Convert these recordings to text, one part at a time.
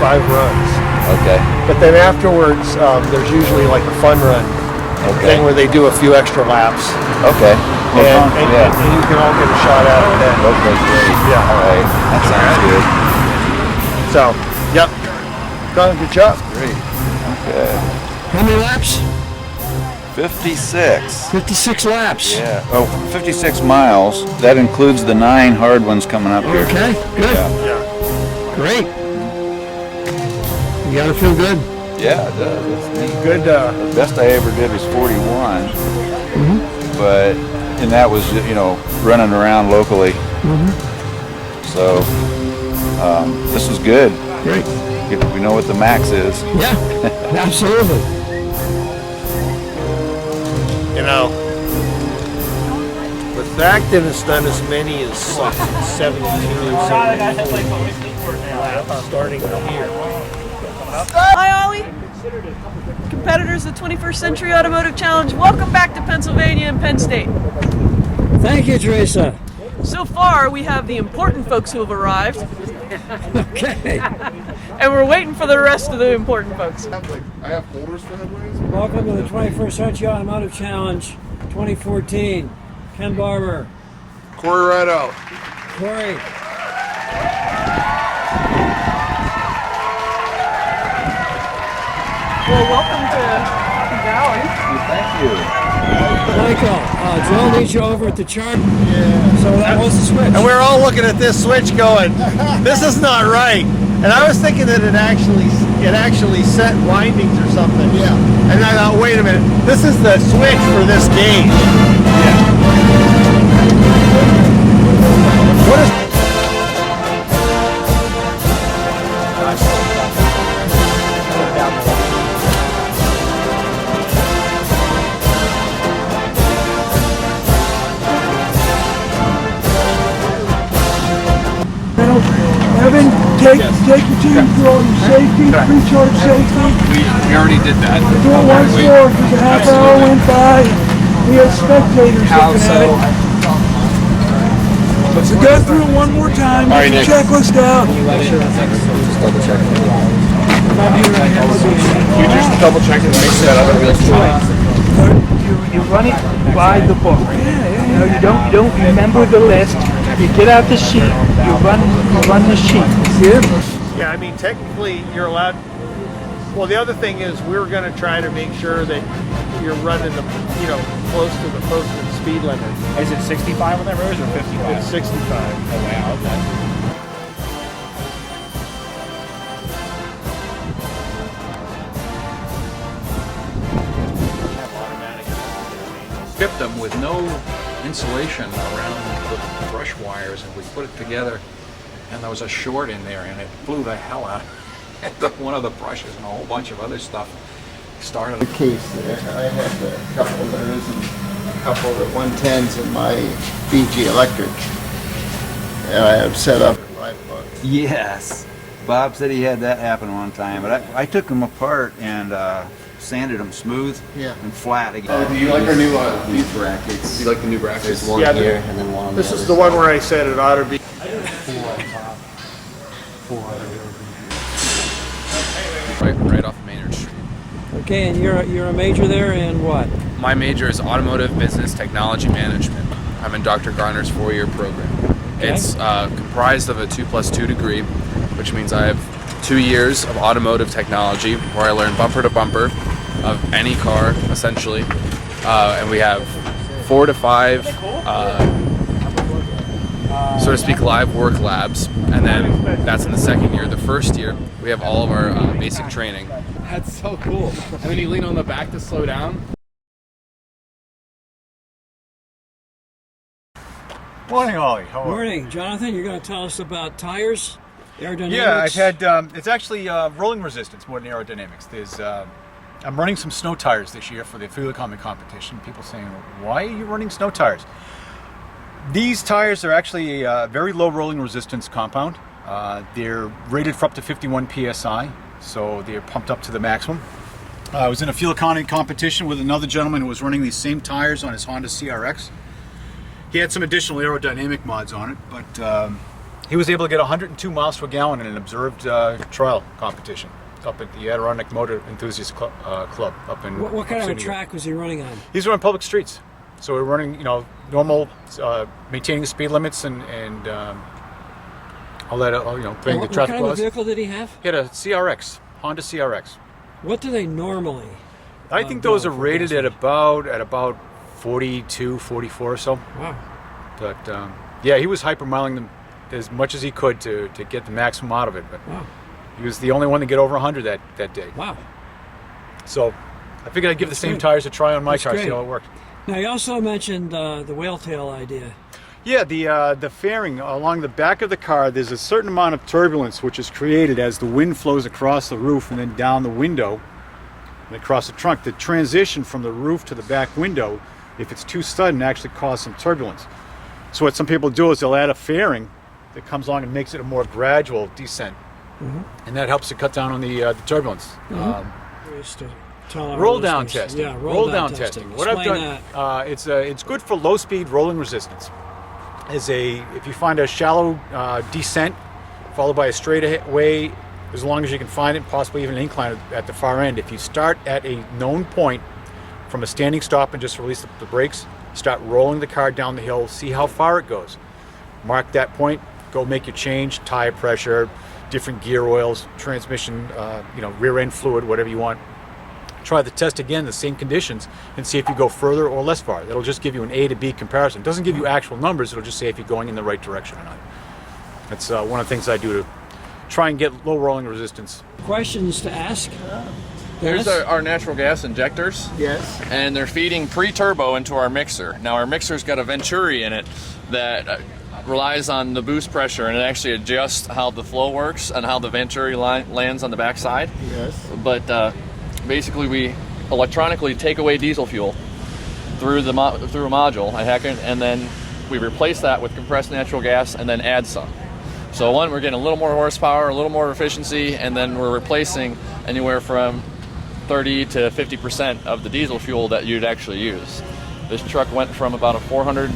5 runs. Okay. But then afterwards, there's usually like a fun run thing where they do a few extra laps. Okay. And you can all get a shot at it then. Okay, great. Yeah. All right. That sounds good. So, yep. Done. Good job. Great. Okay. How many laps? 56. 56 laps. Yeah. Oh, 56 miles. That includes the 9 hard ones coming up here. Okay, good. Yeah. Great. You gotta feel good. Yeah, it does. It's neat. Good. The best I ever did was 41. But, and that was, you know, running around locally. So, this was good. Great. We know what the max is. Yeah, absolutely. You know, with Acton has done as many as 72 starting here. Hi, Ollie. Competitors of the 21st Century Automotive Challenge, welcome back to Pennsylvania and Penn State. Thank you, Teresa. So far, we have the important folks who have arrived, Okay. and we're waiting for the rest of the important folks. I have folders for headways. Welcome to the 21st Century Automotive Challenge 2014. Ken Barber, Corey Rideout. Corey. Well, welcome to Valley. Thank you. Michael, Joe needs you over at the chart. Yeah. So that was the switch. And we're all looking at this switch going, this is not right. And I was thinking that it actually set windings or something. Yeah. And I thought, wait a minute, this is the switch for this game. What is Evan, take your team through all your safety, recharge safety. We already did that. Do it once more because a half hour went by. We had spectators How looking so? at it. So go through it one more time. All right, Get Nick. the checklist out. You just double check and make sure that other wheel's You run it by the book. You know, you don't remember the list. You get out the sheet. You run the sheet. See it? Yeah, I mean, technically, you're allowed. Well, the other thing is, we're going to try to make sure that you're running the, close to the posted speed limit. Is it 65 on that road or 55? It's 65. Oh, wow, okay. Stripped them with no insulation around the brush wires, and we put it together, and there was a short in there, and it blew the hell out of one of the brushes, and a whole bunch of other stuff started. The case there. I had a couple of those and a couple of the 110s in my BG Electric. And I have set up Yes. Bob said he had that happen one time, but I took them apart and sanded them smooth and flat again. Do you like our new these brackets. Do you like the new brackets? One Yeah, here and then one on This the is other the one where I said it ought to be. Right off Maynard Street. Okay, and you're a major there in what? My major is Automotive Business Technology Management. I'm in Dr. Garner's 4-year program. It's comprised of a 2+2 degree, which means I have 2 years of automotive technology where I learn bumper to bumper of any car, essentially. And we have 4 to 5, so to speak, live work labs. And then that's in the second year. The first year, we have all of our basic training. That's so cool. And then you lean on the back to slow down. Morning, Ollie. How are you? Morning, Jonathan. You're going to tell us about tires, aerodynamics. Yeah, I've had. It's actually rolling resistance more than aerodynamics. I'm running some snow tires this year for the Field Economy competition. People saying, "Why are you running snow tires?" These tires are actually a very low rolling resistance compound. They're rated for up to 51 psi, so they're pumped up to the maximum. I was in a Field Economy competition with another gentleman who was running these same tires on his Honda CRX. He had some additional aerodynamic mods on it, but He was able to get 102 miles to a gallon in an observed trial competition up at the Adirondack Motor Enthusiast Club up in. What kind of a upstate New York. track was he running on? He's running public streets, so we're running, you know, normal, maintaining the speed limits and all that, you know, paying the What traffic kind of a laws. vehicle did he have? He had a CRX, Honda CRX. What do they normally? I think those go are for rated gas at about 42, 44 or so. Wow. But yeah, he was hypermiling them as much as he could to get the maximum out of it. But Wow. he was the only one to get over 100 that day. Wow. So I figured I'd give the same great. tires a try on my That's car, see great. how it worked. Now you also mentioned the whale tail idea. Yeah, the fairing along the back of the car, there's a certain amount of turbulence which is created as the wind flows across the roof and then down the window and across the trunk. The transition from the roof to the back window, if it's too sudden, actually causes some turbulence. So what some people do is they'll add a fairing that comes along and makes it a more gradual descent. And that helps to cut down on the turbulence. We used to tell our Roll down listeners. testing. Yeah, roll down testing. testing. What I've Explain done, it's good for low speed rolling resistance. If you find a shallow descent followed by a straightaway, as long as you can find it, possibly even an incline at the far end. If you start at a known point from a standing stop and just release the brakes, start rolling the car down the hill, see how far it goes. Mark that point, go make your change, tire pressure, different gear oils, transmission, rear end fluid, whatever you want. Try the test again, the same conditions, and see if you go further or less far. That'll just give you an A to B comparison. It doesn't give you actual numbers, it'll just say if you're going in the right direction or not. That's one of the things I do to try and get low rolling resistance. Questions to ask? Here's Yes? our natural gas injectors. Yes. And they're feeding pre-turbo into our mixer. Now our mixer's got a Venturi in it that relies on the boost pressure, and it actually adjusts how the flow works and how the Venturi lands on the backside. Yes. But basically we electronically take away diesel fuel through a module, I hack it, and then we replace that with compressed natural gas and then add some. So we're getting a little more horsepower, a little more efficiency, and then we're replacing anywhere from 30 to 50% of the diesel fuel that you'd actually use. This truck went from about a 400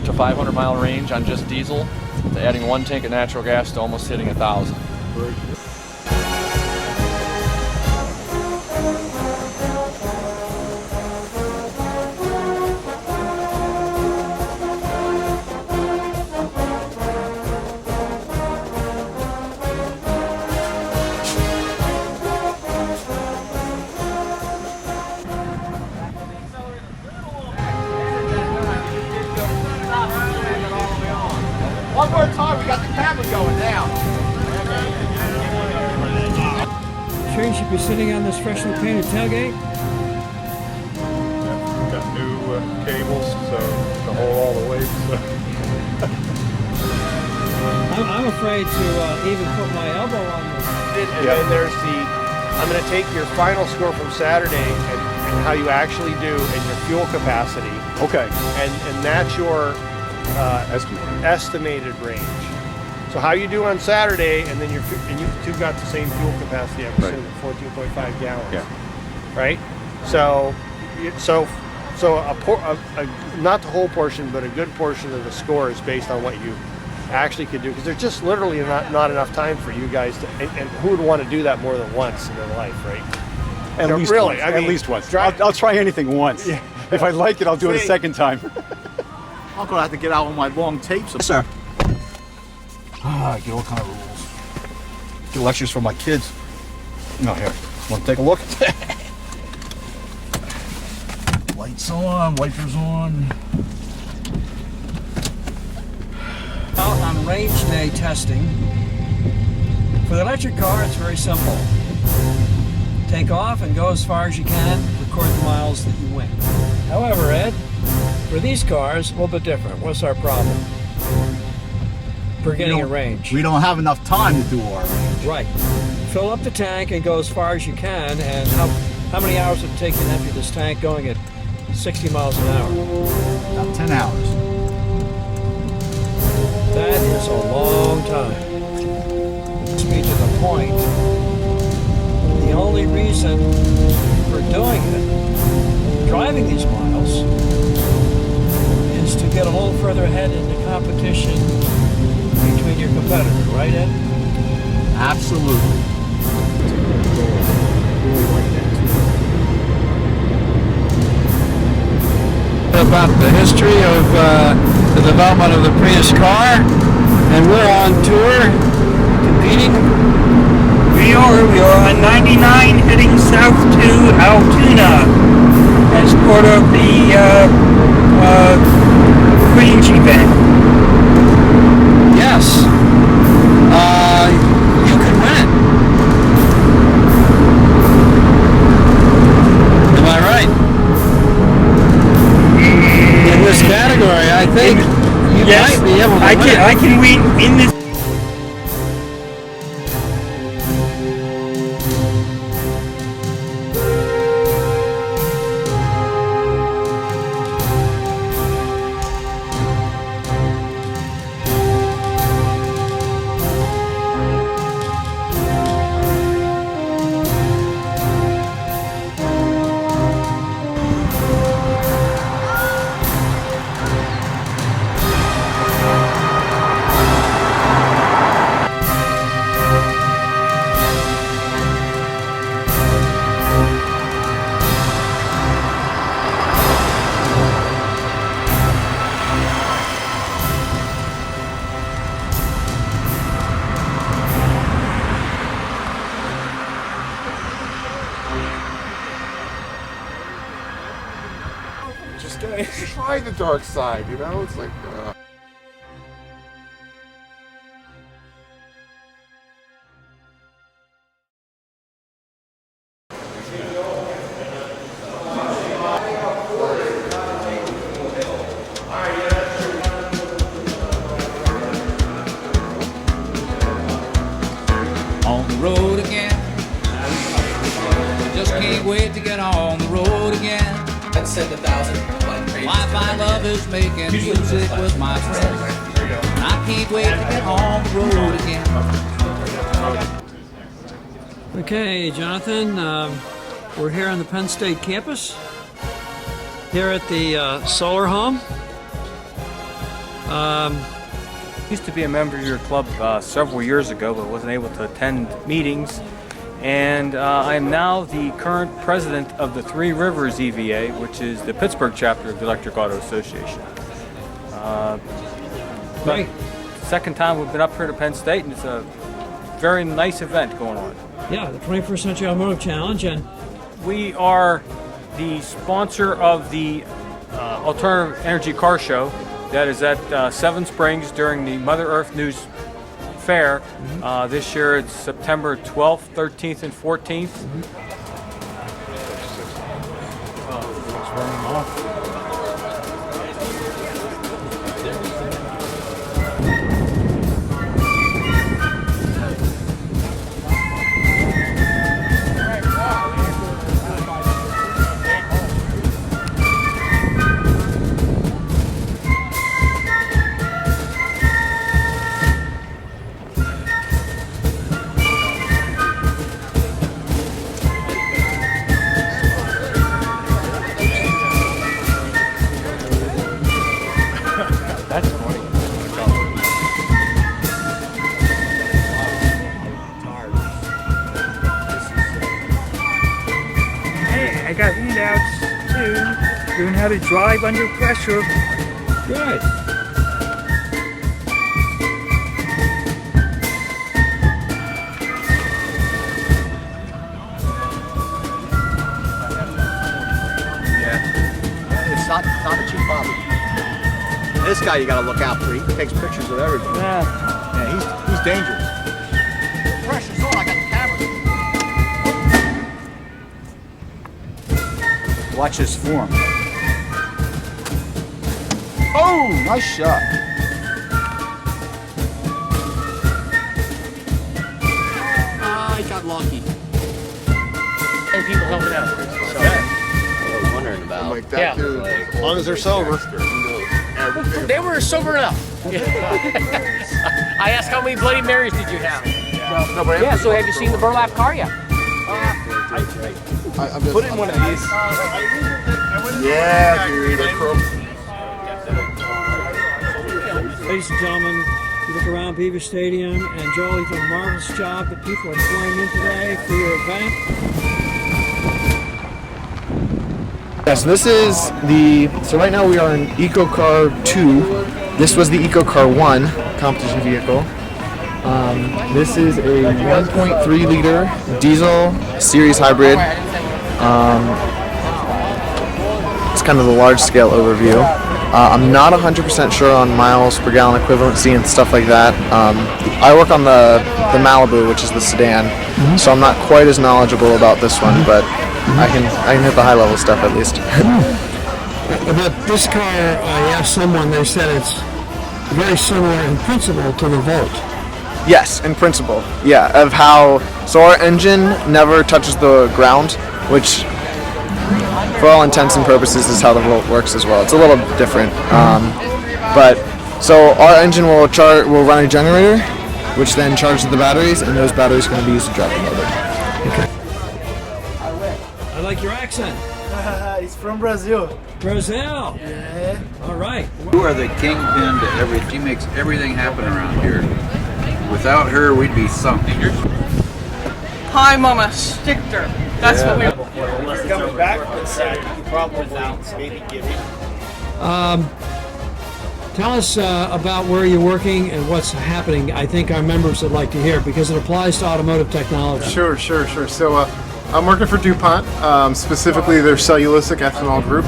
to 500 mile range on just diesel to adding 1 tank of natural gas to almost hitting 1,000. One more time, we got the camera going now. Sure you should be sitting on this freshly painted tailgate? Got new cables, so to hold all the weight. So. I'm afraid to even put my elbow on this. And then there's I'm going to take your final score from Saturday and how you actually do and your fuel capacity. Okay. And that's your estimated range. So how you do on Saturday, and then you two got the same fuel capacity, I'm assuming, 14.5 gallons. Yeah. Right. So not the whole portion, but a good portion of the score is based on what you actually could do, because there's just literally not enough time for you guys to, and who would want to do that more than once in their life, right? At least really, once. I mean, at least once. drive- I'll try anything once. Yeah. If I like it, I'll do it a See. second time. I'm gonna have to get out on my long tapes. Yes, sir. I get all kind of rules. Get lectures from my kids. No, here. Want to take a look? Lights on, wipers on. Out on range day testing. For the electric car, it's very simple. Take off and go as far as you can, record the miles that you win. However, Ed, for these cars, a little bit different. What's our problem? For getting a range. We don't have enough time to do our range. Right. Fill up the tank and go as far as you can, and how many hours would it take you to empty this tank going at 60 miles an hour? About 10 hours. That is a long time. To be to the point, the only reason for doing it, driving these miles, is to get a little further ahead in the competition between your competitor, right, Ed? Absolutely. About the history of the development of the Prius car, and we're on tour competing. We are on 99 heading south to Altoona as part of the Range event. Yes, you can win it. Am I right? In this category, I think you might be able to win. I can win in this. Just try the dark side, you know? It's like, On the road again. Just can't wait to get on the road again. I'd send 1,000 like crazy. Wi-Fi love is making music with my friends. I can't wait to get on the road again. Okay, Jonathan, we're here on the Penn State campus, here at the Solar Home. Used to be a member of your club several years ago, but wasn't able to attend meetings. And I am now the current president of the Three Rivers EVA, which is the Pittsburgh chapter of the Electric Auto Association. Right. Second time we've been up here to Penn State, and it's a very nice event going on. Yeah, the 21st Century Automotive Challenge, and we are the sponsor of the Alternative Energy Car Show that is at Seven Springs during the Mother Earth News Fair. This year it's September 12th, 13th, and 14th. It's running off. That's funny. Hey, I got handouts too. Learn how to drive under pressure. Good. It's not a cheap hobby. This guy you gotta look out for. He takes pictures of everybody. Yeah, he's dangerous. Pressure's on, I got the camera. Watch his form. Oh, nice shot. I got lucky. And people helping out. So, I was wondering about. like that too. As long as they're sober. they were sober enough. I asked how many Bloody Marys did you have? Yeah, so have you seen the burlap car yet? Put in one of these. Yeah, dude. Ladies and gentlemen, You look around Beaver Stadium, and Joel, you've done a marvelous job. The people are pouring in today for your event. Yes, this is so right now we are in EcoCar 2. This was the EcoCar 1 competition vehicle. This is a 1.3 liter diesel series hybrid. It's kind of the large scale overview. I'm not 100% sure on miles per gallon equivalency and stuff like that. I work on the Malibu, which is the sedan, so I'm not quite as knowledgeable about this one, but I can hit the high level stuff at least. About this car, I asked someone, they said it's very similar in principle to the Volt. Yes, in principle, yeah, of how, so our engine never touches the ground, which for all intents and purposes is how the Volt works as well. It's a little different, but so our engine will run a generator, which then charges the batteries, and those batteries can be used to drive the motor. I like your accent. He's from Brazil. Brazil. Yeah. All right. You are the kingpin to everything. She makes everything happen around here. Without her, we'd be sunk. Hi, Mama Stichter. That's what we. He's coming back with you probably without maybe giving. Tell us about where you're working and what's happening. I think our members would like to hear because it applies to automotive technology. Sure. So I'm working for DuPont, specifically their cellulosic ethanol group.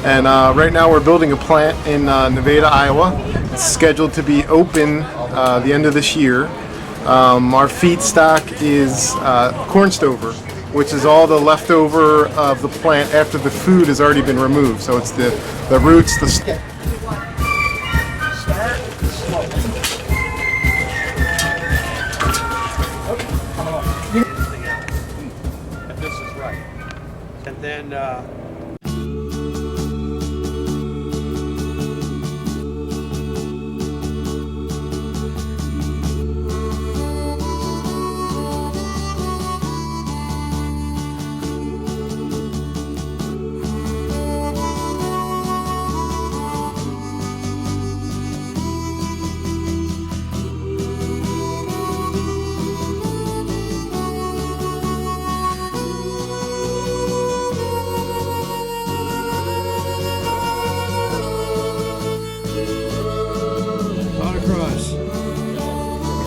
And right now we're building a plant in Nevada, Iowa. It's scheduled to be open the end of this year. Our feedstock is corn stover, which is all the leftover of the plant after the food has already been removed. So it's the roots, the This is right. And then Autocross.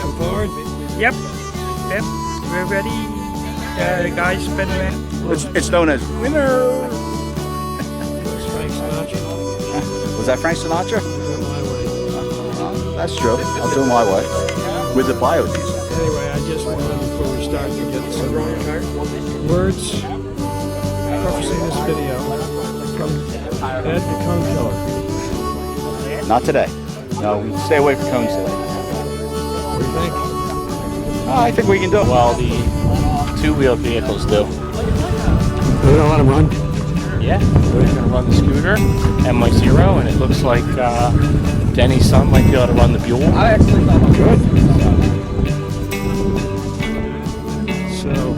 Come forward. Yep, we're ready. Guys, been ready. It's known as winner. Frank Sinatra. Was that Frank Sinatra? That's true. I'll do it my way. With the biodiesel. Anyway, I just wanted before we start to get some words prefacing this video from Ed the Cone Killer. Not today. No, stay away from cones today. What do you think? I think we can do it. Well, the two-wheel vehicles do. We're gonna let him run. Yeah, we're going to run the scooter and my Zero, and it looks like Denny's son might be able to run the Buell. I actually thought good. So,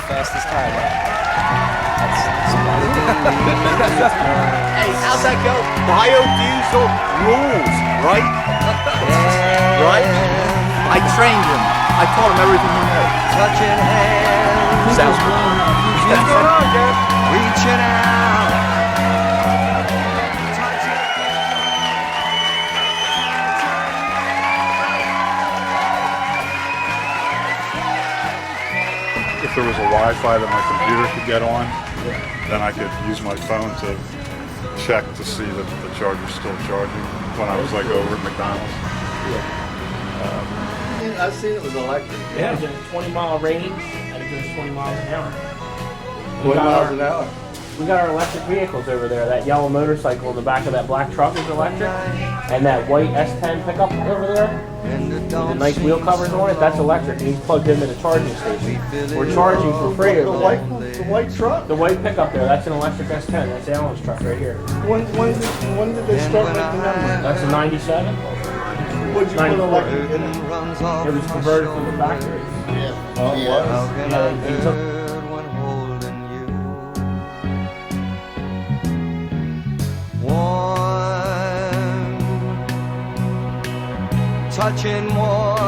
Fastest time. Hey, how's that go? Biodiesel rules, right? Right? I trained him. I taught him everything he knows. Touching hands. Sounds good. What's going on, Jeff? Reaching out. If there was a Wi-Fi that my computer could get on, then I could use my phone to check to see that the charger's still charging when I was like over at McDonald's. I've seen it was electric. Yeah, it's a 20-mile range, and it goes 20 miles an hour. 20 miles an hour. We got our electric vehicles over there. That yellow motorcycle in the back of that black truck is electric, and that white S10 pickup over there with the nice wheel covers on it, that's electric, and he's plugged into the charging station. We're charging for free over there. The white truck? The white pickup there, that's an electric S10. That's Alan's truck right here. When did they start making that? That's a 97. What'd you put electric in it? It was converted from the factory. Yeah. Oh, it was? Yeah, they took Touching one.